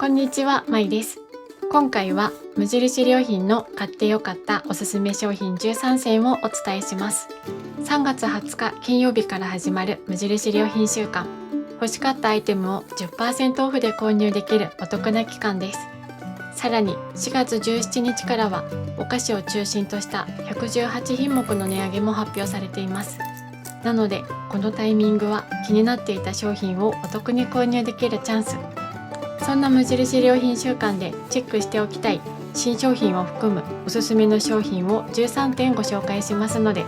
こんにちは、まいです。今回は無印良品の買ってよかったおすすめ商品13選をお伝えします。3月20日金曜日から始まる無印良品週間。欲しかったアイテムを 10% オフで購入できるお得な期間です。さらに4月17日からはお菓子を中心とした118品目の値上げも発表されています。なのでこのタイミングは気になっていた商品をお得に購入できるチャンス。そんな無印良品週間でチェックしておきたい新商品を含むおすすめの商品を13点ご紹介しますので、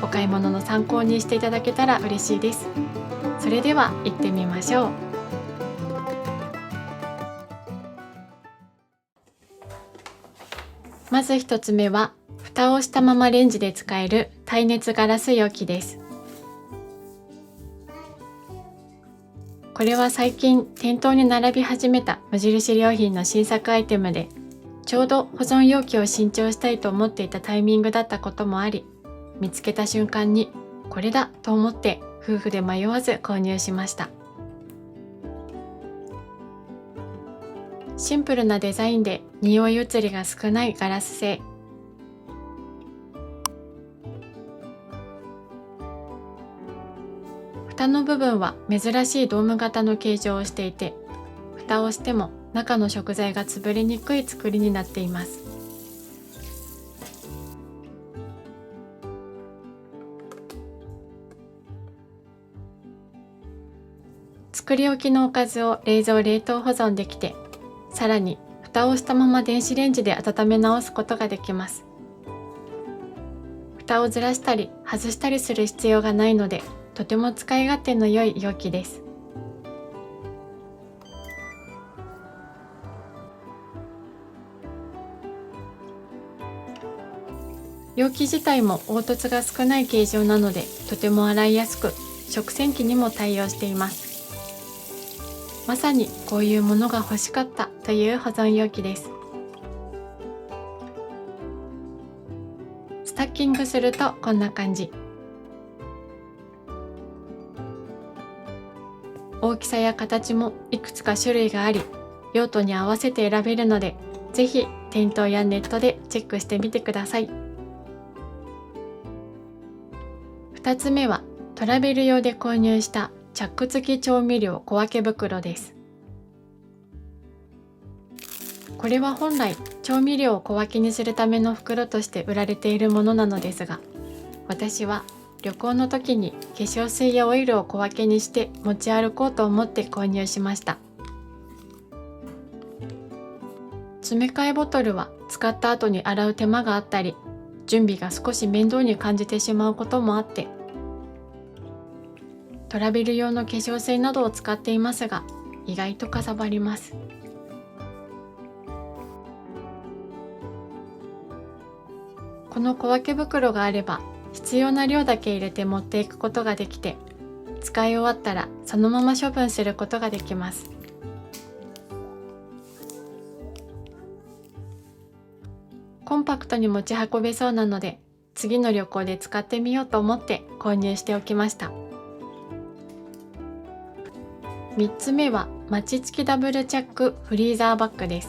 お買い物の参考にしていただけたら嬉しいです。それでは行ってみましょう。まず1つ目は、蓋をしたままレンジで使える耐熱ガラス容器です。これは最近店頭に並び始めた無印良品の新作アイテムで、ちょうど保存容器を新調したいと思っていたタイミングだったこともあり、見つけた瞬間にこれだと思って夫婦で迷わず購入しました。シンプルなデザインで匂い移りが少ないガラス製。蓋の部分は珍しいドーム型の形状をしていて、蓋をしても中の食材が潰れにくい作りになっています。作り置きのおかずを冷蔵冷凍保存できて、さらに蓋をしたまま電子レンジで温め直すことができます。蓋をずらしたり外したりする必要がないので、とても使い勝手の良い容器です。容器自体も凹凸が少ない形状なので、とても洗いやすく、食洗機にも対応しています。まさにこういうものが欲しかったという保存容器です。スタッキングするとこんな感じ。大きさや形もいくつか種類があり、用途に合わせて選べるので、ぜひ店頭やネットでチェックしてみてください。2つ目は、トラベル用で購入したチャック付き調味料小分け袋です。これは本来調味料を小分けにするための袋として売られているものなのですが、私は旅行の時に化粧水やオイルを小分けにして持ち歩こうと思って購入しました。詰め替えボトルは使った後に洗う手間があったり、準備が少し面倒に感じてしまうこともあって、トラベル用の化粧水などを使っていますが、意外とかさばります。この小分け袋があれば、必要な量だけ入れて持っていくことができて、使い終わったらそのまま処分することができます。コンパクトに持ち運べそうなので、次の旅行で使ってみようと思って購入しておきました。3つ目は、マチ付きダブルチャックフリーザーバッグです。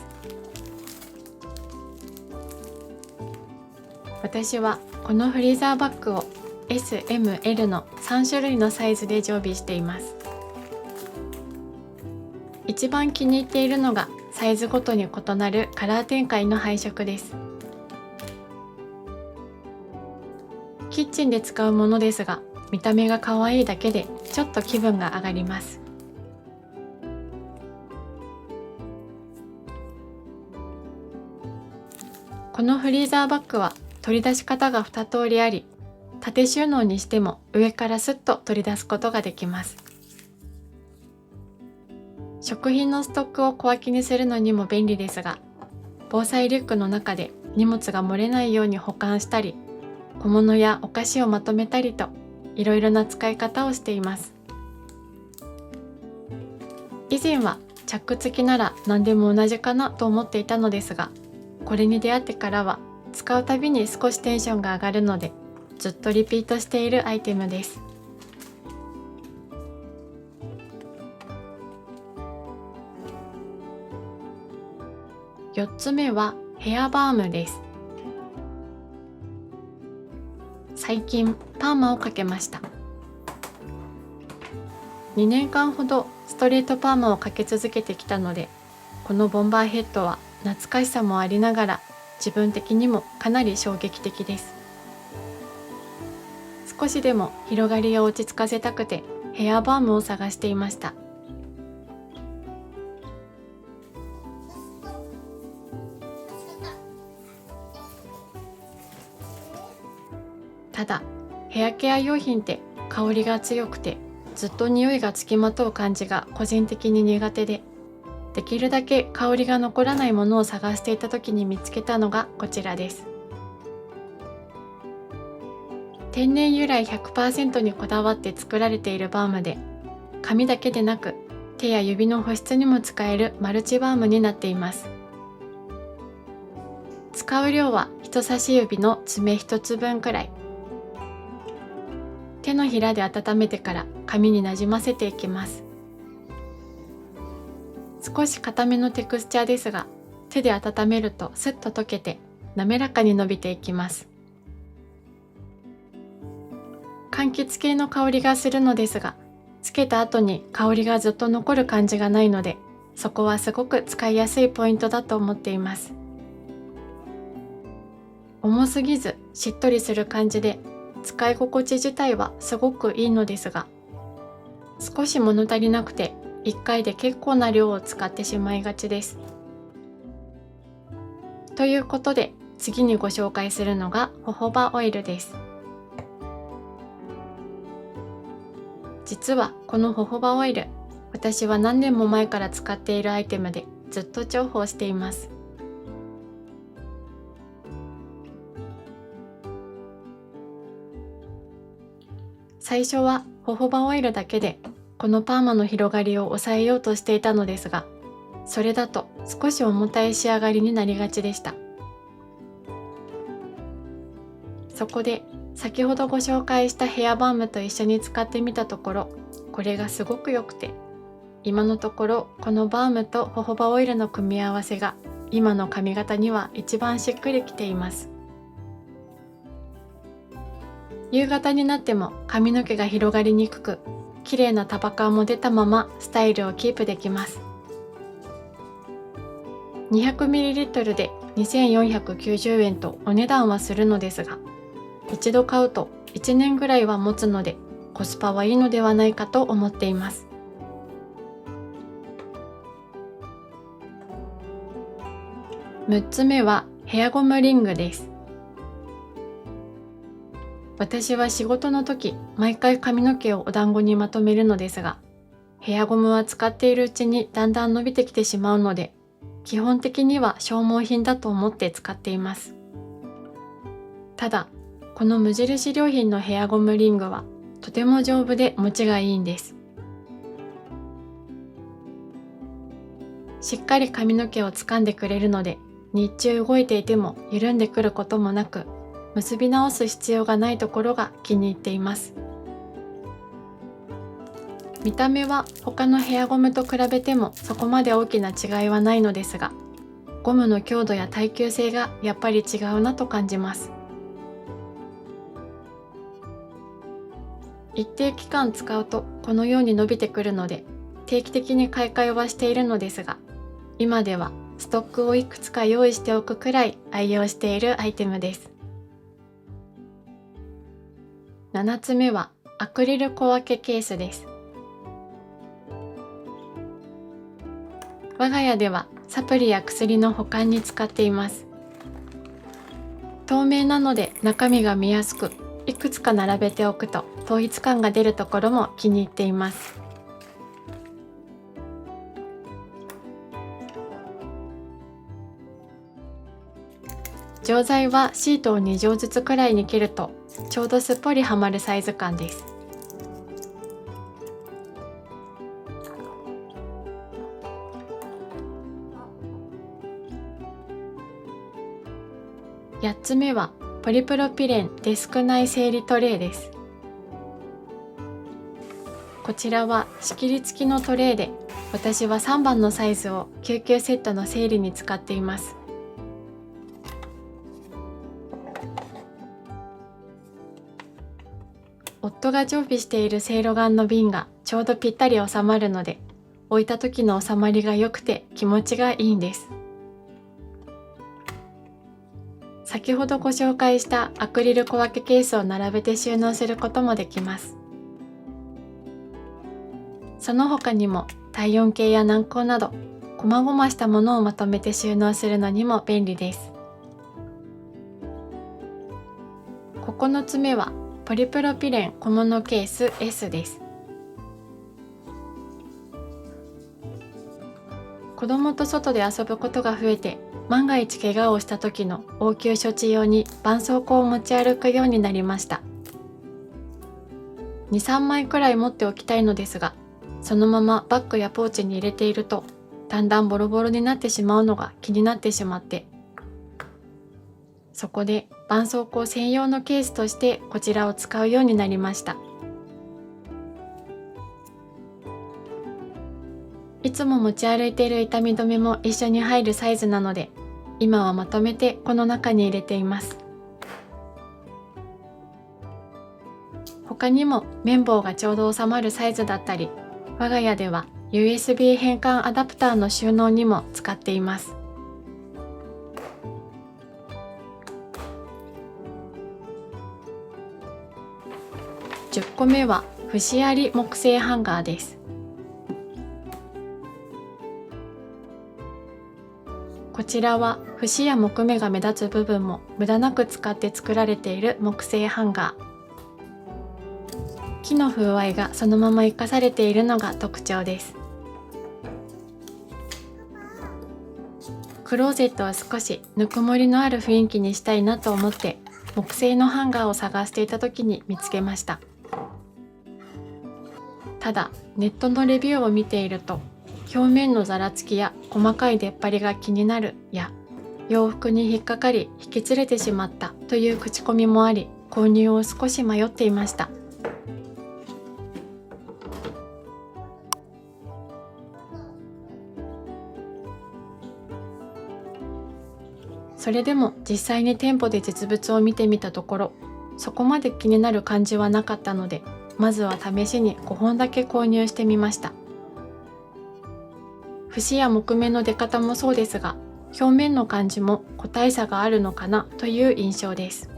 私はこのフリーザーバッグを S、M、L の3種類のサイズで常備しています。一番気に入っているのがサイズごとに異なるカラー展開の配色です。キッチンで使うものですが、見た目が可愛いだけでちょっと気分が上がります。このフリーザーバッグは取り出し方が2通りあり、縦収納にしても上からスッと取り出すことができます。食品のストックを小分けにするのにも便利ですが、防災リュックの中で荷物が漏れないように保管したり、小物やお菓子をまとめたりと、いろいろな使い方をしています。以前はチャック付きなら何でも同じかなと思っていたのですが、これに出会ってからは使うたびに少しテンションが上がるので、ずっとリピートしているアイテムです。4つ目はヘアバームです。最近パーマをかけました。2年間ほどストレートパーマをかけ続けてきたので、このボンバーヘッドは懐かしさもありながら自分的にもかなり衝撃的です。少しでも広がりを落ち着かせたくてヘアバームを探していました。ただヘアケア用品って香りが強くてずっと匂いがつきまとう感じが個人的に苦手で、できるだけ香りが残らないものを探していた時に見つけたのがこちらです。天然由来 100% にこだわって作られているバームで、髪だけでなく手や指の保湿にも使えるマルチバームになっています。使う量は人差し指の爪一つ分くらい。手のひらで温めてから髪になじませていきます。少し固めのテクスチャーですが、手で温めるとスッと溶けて滑らかに伸びていきます。柑橘系の香りがするのですが、つけた後に香りがずっと残る感じがないので、そこはすごく使いやすいポイントだと思っています。重すぎずしっとりする感じで、使い心地自体はすごくいいのですが、少し物足りなくて1回で結構な量を使ってしまいがちです。ということで次にご紹介するのがホホバオイルです。実はこのホホバオイル、私は何年も前から使っているアイテムでずっと重宝しています。最初はホホバオイルだけでこのパーマの広がりを抑えようとしていたのですが、それだと少し重たい仕上がりになりがちでした。そこで先ほどご紹介したヘアバームと一緒に使ってみたところ、これがすごく良くて、今のところこのバームとホホバオイルの組み合わせが今の髪型には一番しっくりきています。夕方になっても髪の毛が広がりにくく、綺麗な束感も出たままスタイルをキープできます。200ml で2490円とお値段はするのですが、一度買うと1年ぐらいは持つのでコスパはいいのではないかと思っています。6つ目はヘアゴムリングです。私は仕事の時、毎回髪の毛をお団子にまとめるのですが、ヘアゴムは使っているうちにだんだん伸びてきてしまうので、基本的には消耗品だと思って使っています。ただ、この無印良品のヘアゴムリングはとても丈夫で持ちがいいんです。しっかり髪の毛を掴んでくれるので、日中動いていても緩んでくることもなく、結び直す必要がないところが気に入っています。見た目は他のヘアゴムと比べてもそこまで大きな違いはないのですが、ゴムの強度や耐久性がやっぱり違うなと感じます。一定期間使うとこのように伸びてくるので、定期的に買い替えはしているのですが、今ではストックをいくつか用意しておくくらい愛用しているアイテムです。7つ目はアクリル小分けケースです。我が家ではサプリや薬の保管に使っています。透明なので中身が見やすく、いくつか並べておくと統一感が出るところも気に入っています。錠剤はシートを2錠ずつくらいに切るとちょうどすっぽりはまるサイズ感です。8つ目はポリプロピレンデスク内整理トレイです。こちらは仕切り付きのトレイで、私は3番のサイズを救急セットの整理に使っています。夫が常備しているせいろがんの瓶がちょうどぴったり収まるので、置いた時の収まりが良くて気持ちがいいんです。先ほどご紹介したアクリル小分けケースを並べて収納することもできます。その他にも体温計や軟膏など、細々したものをまとめて収納するのにも便利です。9つ目はポリプロピレン小物ケース S です。子供と外で遊ぶことが増えて、万が一怪我をした時の応急処置用に絆創膏を持ち歩くようになりました。2、3枚くらい持っておきたいのですが、そのままバッグやポーチに入れていると、だんだんボロボロになってしまうのが気になってしまって、そこで絆創膏専用のケースとしてこちらを使うようになりました。いつも持ち歩いている痛み止めも一緒に入るサイズなので、今はまとめてこの中に入れています。他にも綿棒がちょうど収まるサイズだったり、我が家では USB 変換アダプターの収納にも使っています。10個目は節あり木製ハンガーです。こちらは節や木目が目立つ部分も無駄なく使って作られている木製ハンガー。木の風合いがそのまま生かされているのが特徴です。クローゼットを少しぬくもりのある雰囲気にしたいなと思って木製のハンガーを探していた時に見つけました。ただネットのレビューを見ていると、表面のざらつきや細かい出っ張りが気になるや、洋服に引っかかり引き連れてしまったという口コミもあり、購入を少し迷っていました。それでも実際に店舗で実物を見てみたところ、そこまで気になる感じはなかったので、まずは試しに5本だけ購入してみました。節や木目の出方もそうですが、表面の感じも個体差があるのかなという印象です。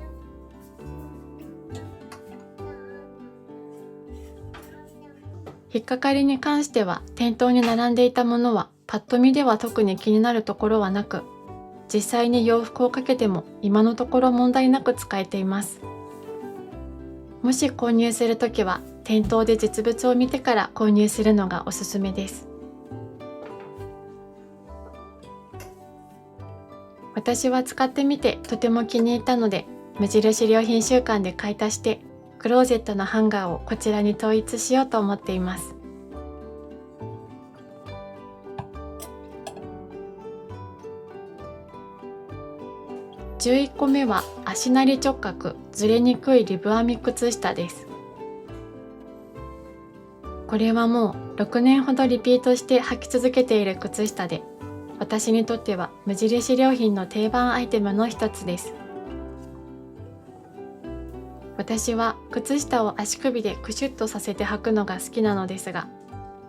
引っかかりに関しては、店頭に並んでいたものはパッと見では特に気になるところはなく、実際に洋服をかけても今のところ問題なく使えています。もし購入するときは店頭で実物を見てから購入するのがおすすめです。私は使ってみてとても気に入ったので、無印良品週間で買い足してクローゼットのハンガーをこちらに統一しようと思っています。11個目は足なり直角ずれにくいリブ編み靴下です。これはもう6年ほどリピートして履き続けている靴下で、私にとっては無印良品の定番アイテムの一つです。私は靴下を足首でクシュッとさせて履くのが好きなのですが、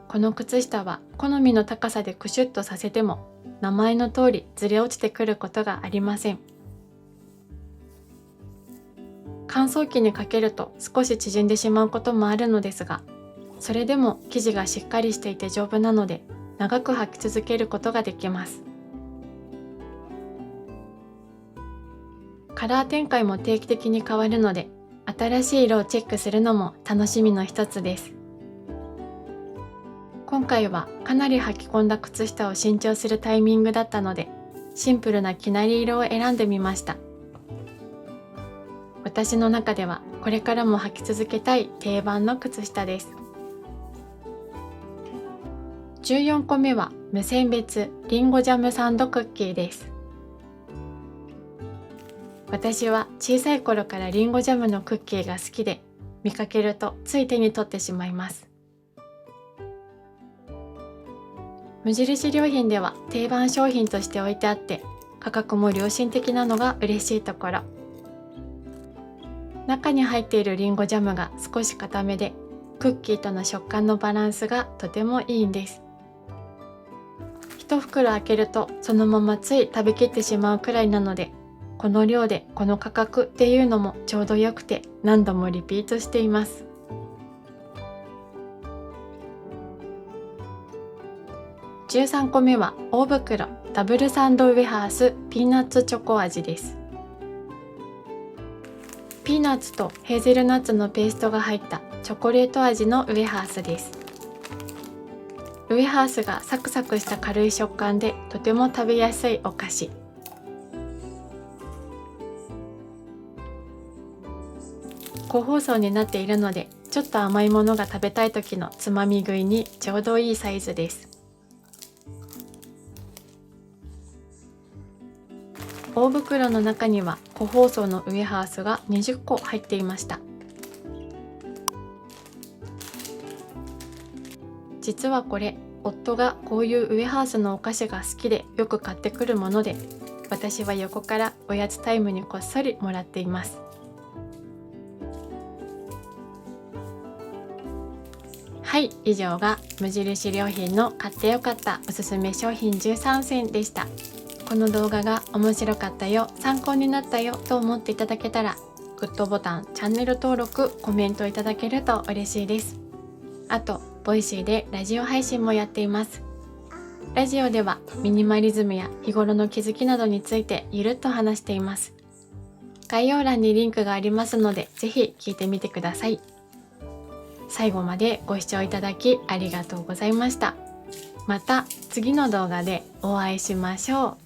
この靴下は好みの高さでクシュッとさせても名前の通りずれ落ちてくることがありません。乾燥機にかけると少し縮んでしまうこともあるのですが、それでも生地がしっかりしていて丈夫なので長く履き続けることができます。カラー展開も定期的に変わるので、新しい色をチェックするのも楽しみの一つです。今回はかなり履き込んだ靴下を新調するタイミングだったので、シンプルな生成り色を選んでみました。私の中ではこれからも履き続けたい定番の靴下です。14個目は無選別りんごジャムサンドクッキーです。私は小さい頃からりんごジャムのクッキーが好きで、見かけるとつい手に取ってしまいます。無印良品では定番商品として置いてあって価格も良心的なのが嬉しいところ。中に入っているりんごジャムが少し固めでクッキーとの食感のバランスがとてもいいんです。一袋開けるとそのままつい食べきってしまうくらいなので、この量でこの価格っていうのもちょうどよくて何度もリピートしています。13個目は大袋ダブルサンドウェハースピーナッツチョコ味です。ピーナッツとヘーゼルナッツのペーストが入ったチョコレート味のウェハースです。ウェハースがサクサクした軽い食感でとても食べやすいお菓子。個包装になっているので、ちょっと甘いものが食べたい時のつまみ食いにちょうどいいサイズです。大袋の中には個包装のウェハースが20個入っていました。実はこれ、夫がこういうウェハースのお菓子が好きでよく買ってくるもので、私は横からおやつタイムにこっそりもらっています。はい、以上が無印良品の買ってよかったおすすめ商品13選でした。この動画が面白かったよ、参考になったよと思っていただけたら、グッドボタン、チャンネル登録、コメントいただけると嬉しいです。あと、ボイシーでラジオ配信もやっています。ラジオではミニマリズムや日頃の気づきなどについてゆるっと話しています。概要欄にリンクがありますので、ぜひ聞いてみてください。最後までご視聴いただきありがとうございました。また次の動画でお会いしましょう。